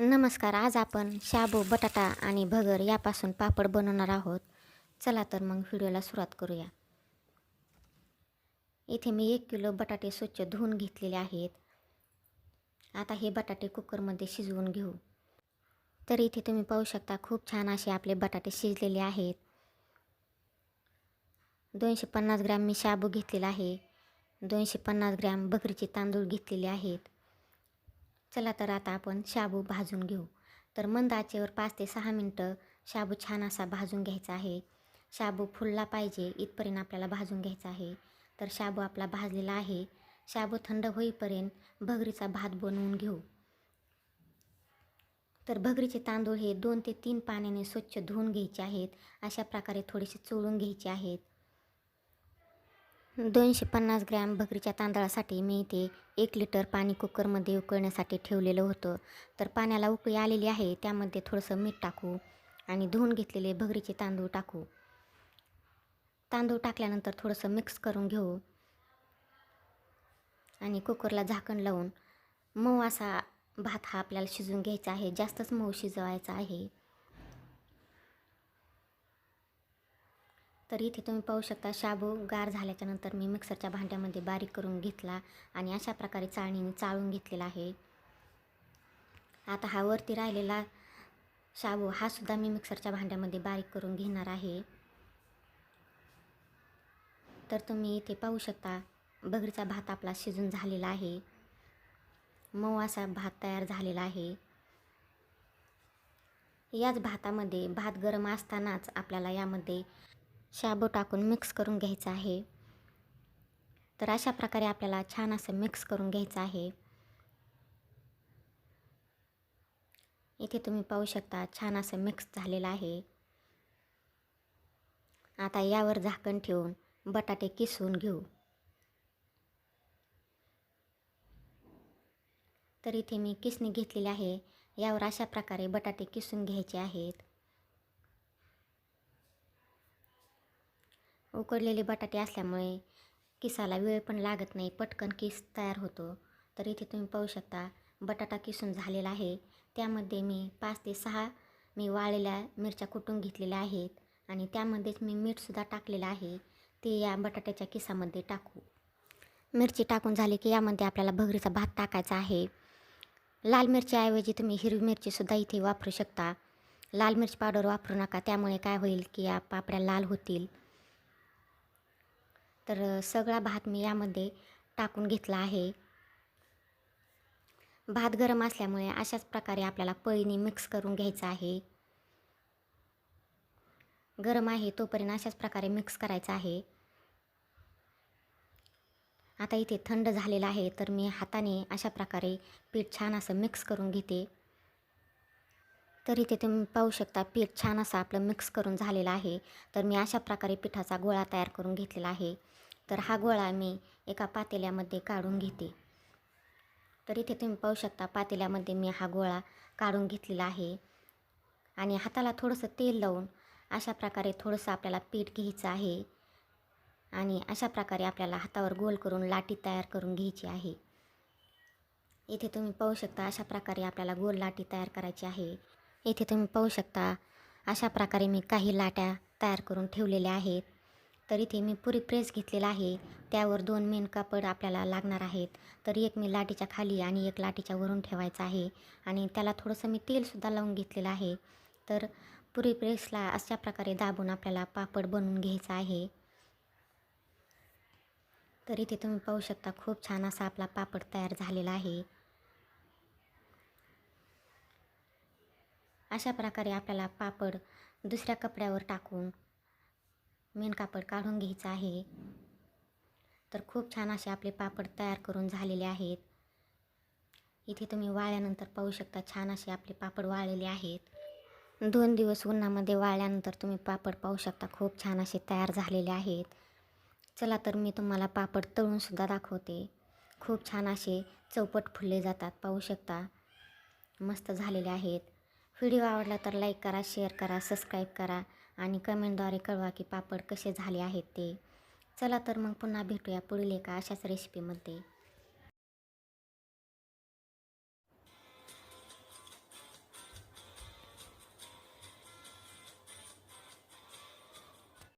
नमस्कार. आज आपण शाबू, बटाटा आणि भगर यापासून पापड बनवणार आहोत. चला तर मग व्हिडिओला सुरुवात करूया. इथे मी 1 किलो बटाटे स्वच्छ धुवून घेतलेले आहेत. आता हे बटाटे कुकरमध्ये शिजवून घेऊ. तर इथे तुम्ही पाहू शकता खूप छान असे आपले बटाटे शिजलेले आहेत. 250 ग्रॅम मी शाबू घेतलेला आहे. 250 ग्रॅम भगरीचे तांदूळ घेतलेले आहेत. चला तर आता आपण शाबू भाजून घेऊ. तर मंद आचेवर 5 ते 6 मिनटं शाबू छान असा भाजून घ्यायचा आहे. शाबू फुलला पाहिजे इथपर्यंत आपल्याला भाजून घ्यायचा आहे. तर शाबू आपला भाजलेला आहे. शाबू थंड होईपर्यंत भगरीचा भात बनवून घेऊ. तर भगरीचे तांदूळ हे 2 ते 3 पाण्याने स्वच्छ धुवून घ्यायचे आहेत. अशा प्रकारे थोडेसे चोळून घ्यायचे आहेत. 250 ग्रॅम भगरीच्या तांदळासाठी मी इथे 1 लिटर पाणी कुकरमध्ये उकळण्यासाठी ठेवलेलं होतं. तर पाण्याला उकळी आलेली आहे. त्यामध्ये थोडंसं मीठ टाकू आणि धुवून घेतलेले भगरीचे तांदूळ टाकू. तांदूळ टाकल्यानंतर थोडंसं मिक्स करून घेऊ आणि कुकरला झाकण लावून मऊ असा भात हा आपल्याला शिजवून घ्यायचा आहे. जास्तच मऊ शिजवायचा आहे. तर इथे तुम्ही पाहू शकता शाबू गार झाल्याच्यानंतर मी मिक्सरच्या भांड्यामध्ये बारीक करून घेतला आणि अशा प्रकारे चाळणीने चाळून घेतलेला आहे. आता हा वरती राहिलेला शाबू हा सुद्धा मी मिक्सरच्या भांड्यामध्ये बारीक करून घेणार आहे. तर तुम्ही इथे पाहू शकता भगरीचा भात आपला शिजून झालेला आहे. मऊ असा भात तयार झालेला आहे. याच भातामध्ये भात गरम असतानाच आपल्याला यामध्ये शाबू टाकून मिक्स करून घ्यायचं आहे. तर अशा प्रकारे आपल्याला छान असं मिक्स करून घ्यायचं आहे. इथे तुम्ही पाहू शकता छान असं मिक्स झालेलं आहे. आता यावर झाकण ठेवून बटाटे किसून घेऊ. तर इथे मी किसणी घेतलेली आहे. यावर अशा प्रकारे बटाटे किसून घ्यायचे आहेत. उकडलेले बटाटे असल्यामुळे किसाला वेळ पण लागत नाही, पटकन किस तयार होतो. तर इथे तुम्ही पाहू शकता बटाटा किसून झालेला आहे. त्यामध्ये मी 5 ते 6 मी वाळलेल्या मिरच्या कुटून घेतलेल्या आहेत आणि त्यामध्येच मी मीठसुद्धा टाकलेलं आहे. ते या बटाट्याच्या किसामध्ये टाकू. मिरची टाकून झाली की यामध्ये आपल्याला भगरीचा भात टाकायचा आहे. लाल मिरचीऐवजी तुम्ही हिरवी मिरचीसुद्धा इथे वापरू शकता. लाल मिरची पावडर वापरू नका, त्यामुळे काय होईल की या पापड्या लाल होतील. तर सगळा भात मी यामध्ये टाकून घेतला आहे. भात गरम असल्यामुळे अशाच प्रकारे आपल्याला पळीने मिक्स करून घ्यायचं आहे. गरम आहे तोपर्यंत अशाच प्रकारे मिक्स करायचं आहे. आता इथे थंड झालेलं आहे तर मी हाताने अशा प्रकारे पीठ छान असं मिक्स करून घेते. तर इथे तुम्ही पाहू शकता पीठ छान असं आपलं मिक्स करून झालेलं आहे. तर मी अशा प्रकारे पिठाचा गोळा तयार करून घेतलेला आहे. तर हा गोळा मी एका पातेल्यामध्ये काढून घेते. तर इथे तुम्ही पाहू शकता पातेल्यामध्ये मी हा गोळा काढून घेतलेला आहे आणि हाताला थोडंसं तेल लावून अशा प्रकारे थोडंसं आपल्याला पीठ घ्यायचं आहे आणि अशा प्रकारे आपल्याला हातावर गोल करून लाटी तयार करून घ्यायची आहे. इथे तुम्ही पाहू शकता अशा प्रकारे आपल्याला गोल लाटी तयार करायची आहे. इथे तुम्ही पाहू शकता अशा प्रकारे मी काही लाट्या तयार करून ठेवलेल्या आहेत. तर इथे मी पुरी प्रेस घेतलेला आहे. त्यावर 2 मेन कापड आपल्याला लागणार आहेत. तर एक मी लाटीच्या खाली आणि एक लाटीच्या वरून ठेवायचा आहे आणि त्याला थोडंसं मी तेलसुद्धा लावून घेतलेलं आहे. तर पुरी प्रेसला अशा प्रकारे दाबून आपल्याला पापड बनवून घ्यायचा आहे. तर इथे तुम्ही पाहू शकता खूप छान असा आपला पापड तयार झालेला आहे. अशा प्रकारे आपल्याला पापड दुसऱ्या कपड्यावर टाकून मेन कापड काढून घ्यायचं आहे. तर खूप छान असे आपले पापड तयार करून झालेले आहेत. इथे तुम्ही वाळल्यानंतर पाहू शकता छान असे आपले पापड वाळलेले आहेत. 2 दिवस उन्हामध्ये वाळल्यानंतर तुम्ही पापड पाहू शकता खूप छान असे तयार झालेले आहेत. चला तर मी तुम्हाला पापड तळूनसुद्धा दाखवते. खूप छान असे चौपट फुलले जातात, पाहू शकता मस्त झालेले आहेत. व्हिडिओ आवडला तर लाईक करा, शेअर करा, सबस्क्राईब करा आणि कमेंटद्वारे कळवा की पापड कसे झाले आहेत ते. चला तर मग पुन्हा भेटूया पुढील एका अशाच रेसिपीमध्ये.